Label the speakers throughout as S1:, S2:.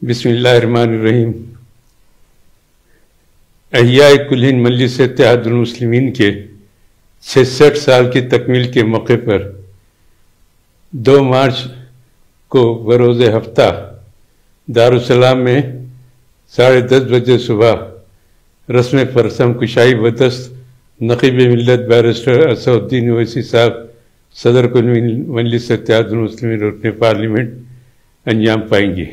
S1: बिस्मिल्लाहिर्रहमानिर्रहीम। अहियाए कुल हिंद मजलिस इत्तेहादुल मुस्लिमीन के 66 साल की तकमील के मौके पर 2 मार्च को बरोज़ हफ्ता दारुस्सलाम में 10:30 बजे सुबह रस्म परसम कुशाई बदस्त नक़ीब मिल्लत बैरिस्टर असदुद्दीन ओवैसी साहब सदर कुल मजलिस इत्तेहादुल मुस्लिमीन रुकन पार्लियामेंट अंजाम पाएंगी।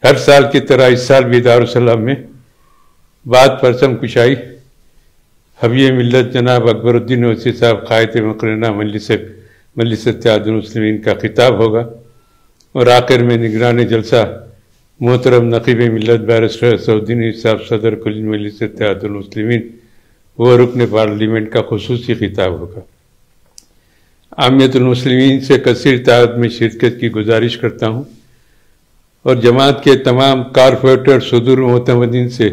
S1: हर साल की तरह इस साल भी दारुस्सलाम में बाद परचम कुशाई हबीब मिल्लत जनाब अकबरुद्दीन ओवैसी साहब क़ायद मुक़र्रना मजलिस इत्तेहादुल मुस्लिमीन का खिताब होगा और आखिर में निगरान जलसा मोहतरम नक़ीब मिल्लत बैरिस्टर असदुद्दीन साहब सदर कुल मजलिस इत्तेहादुल मुस्लिमीन व रुकन पार्लियामेंट का खुसूसी खिताब होगा। आमियतुल मुस्लिमीन से कसीर तादाद में शिरकत की गुजारिश करता हूँ और जमात के तमाम कारपोरेटर सदूर मोतमदीन से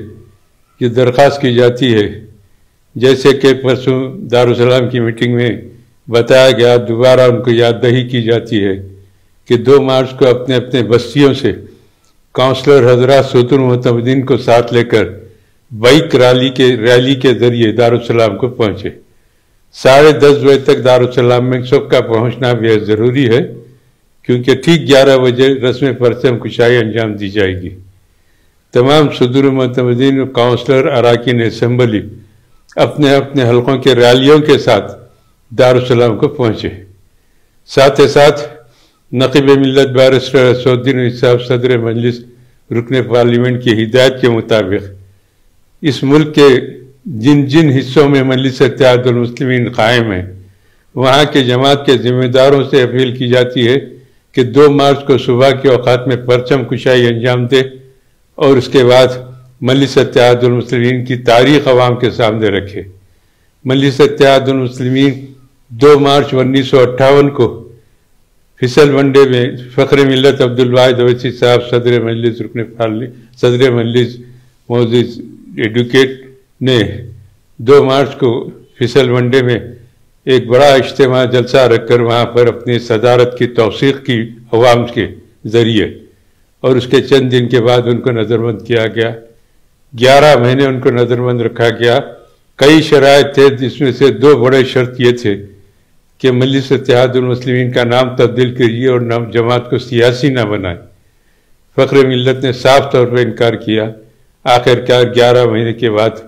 S1: ये दरख्वास्त की जाती है, जैसे कि परसों दारुस्सलाम की मीटिंग में बताया गया, दोबारा उनको याद दही की जाती है कि 2 मार्च को अपने अपने बस्तियों से काउंसलर हजरात सदूर मोतमदीन को साथ लेकर बाइक रैली के जरिए दारुस्सलाम को पहुँचे। 10:30 बजे तक दारुस्सलाम में सबका पहुँचना बेहद ज़रूरी है, क्योंकि ठीक 11 बजे रस्म परचम कुशाई अंजाम दी जाएगी। तमाम सदूर मोतमदीन काउंसलर अराकीन असम्बली अपने अपने हलकों के रैलियों के साथ दारुस्सलाम को पहुँचे। साथ ही साथ नक़ीब मिल्लत बैरिस्टर असदुद्दीन साहब सदर मजलिस रुकन पार्लियामेंट की हिदायत के मुताबिक इस मुल्क के जिन जिन हिस्सों में मजलिस इत्तेहादुल मुस्लिमीन कायम है, वहाँ के जमात के ज़िम्मेदारों से अपील की जाती है कि 2 मार्च को सुबह के औकात में परचम कुशाई अंजाम दे और उसके बाद मजलिस इत्तेहादुल मुस्लिमीन की तारीख़ अवाम के सामने रखे। मजलिस इत्तेहादुल मुस्लिमीन 2 मार्च 1958 को फिसल वनडे में फ़ख्र मिल्लत अब्दुल वाहिद ओवैसी साहब सदर मजलिस मोअज़्ज़िज़ एडवोकेट ने 2 मार्च को फिसल वनडे में एक बड़ा इज्तिमा जलसा रखकर वहाँ पर अपनी सदारत की तौसीक़ की अवाम के ज़रिए, और उसके चंद दिन के बाद उनको नज़रबंद किया गया। 11 महीने उनको नज़रबंद रखा गया। कई शराइत थे, जिसमें से 2 बड़े शर्त ये थे कि मजलिस इत्तेहादुल मुस्लिमीन का नाम तब्दील करिए और नाम जमात को सियासी ना बनाए। फ़ख्र मिल्लत ने साफ तौर पर इनकार किया। आखिरकार 11 महीने के बाद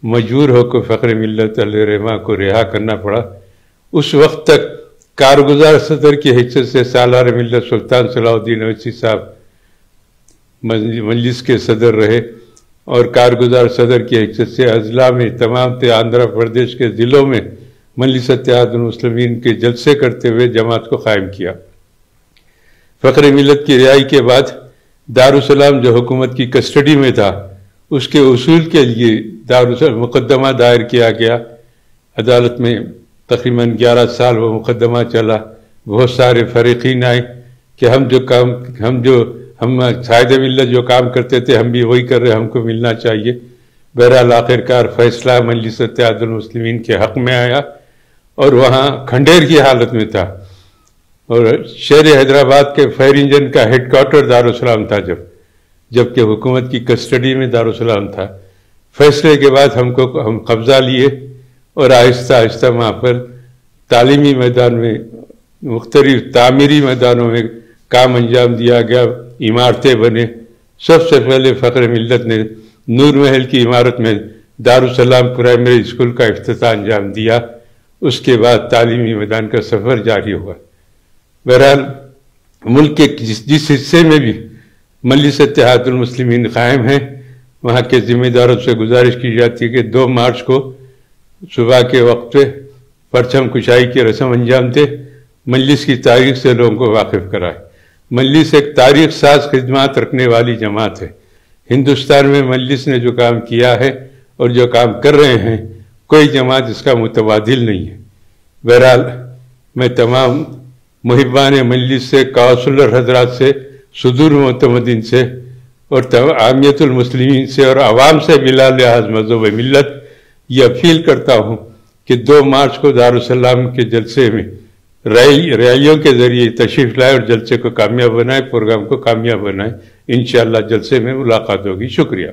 S1: मजबूर होकर फ़ख्र मिल्लत अलैहिर्रहमा को रिहा करना पड़ा। उस वक्त तक कारगुजार सदर की हैसियत से सालार मिल्लत सुल्तान सलाहुद्दीन ओवैसी साहब मजलिस के सदर रहे और कारगुजार सदर की हैसियत से अजला में तमाम आंध्र प्रदेश के ज़िलों में मजलिस इत्तेहादुल मुस्लिमीन के जलसे करते हुए जमात को कायम किया। फ़ख्र मिल्लत की रिहाई के बाद दारुस्सलाम जो हुकूमत की कस्टडी में था, उसके उसूल के लिए मुकदमा दायर किया गया। अदालत में तकरीबन 11 साल वो मुकदमा चला। बहुत सारे फरीकीन आए कि हम साहिद मिल्लत जो काम करते थे हम भी वही कर रहे, हमको मिलना चाहिए। बहरहाल आखिरकार फैसला मजलिस इत्तेहादुल मुस्लिमीन के हक़ में आया और वहाँ खंडेर की हालत में था और शहर हैदराबाद के फायर इंजन का हेडक्वार्टर दारुस्सलाम था, जबकि हुकूमत की कस्टडी में दारुस्सलाम था। फैसले के बाद हम कब्ज़ा लिए और आहिस्ता आहिस्ता वहाँ पर तालीमी मैदान में मुख्तलिफ तामीरी मैदानों में काम अंजाम दिया गया। इमारतें बने। सबसे पहले फ़ख्र मिल्लत ने नूर महल की इमारत में दारुस्सलाम प्राइमरी स्कूल का इफ्तिताह अंजाम दिया। उसके बाद तालीमी मैदान का सफ़र जारी हुआ। बहरहाल मुल्क के जिस हिस्से में भी मजलिस इत्तेहादुल मुस्लिमीन कायम है, वहाँ के ज़िम्मेदारों से गुजारिश की जाती है कि 2 मार्च को सुबह के वक्त पे परचम कुशाई की रस्म अंजाम दे, मजलिस की तारीख़ से लोगों को वाकिफ़ कराए। मजलिस एक तारीख़ साज खिदमात रखने वाली जमात है। हिंदुस्तान में मजलिस ने जो काम किया है और जो काम कर रहे हैं, कोई जमात इसका मुतबादिल नहीं है। बहरहाल मैं तमाम मुहिब्बान मजलिस से, काउंसलर हजरात से, सदूर मोतमदीन से और आमियतुल मुस्लिमीन से और आवाम से बिला लिहाज मज़हब मिल्लत ये अपील करता हूँ कि 2 मार्च को दारुस्सलाम के जलसे में रैलियों के ज़रिए तशरीफ़ लाए और जलसे को कामयाब बनाए, प्रोग्राम को कामयाब बनाए। انشاءاللہ جلسے میں ملاقات ہوگی. شکریہ.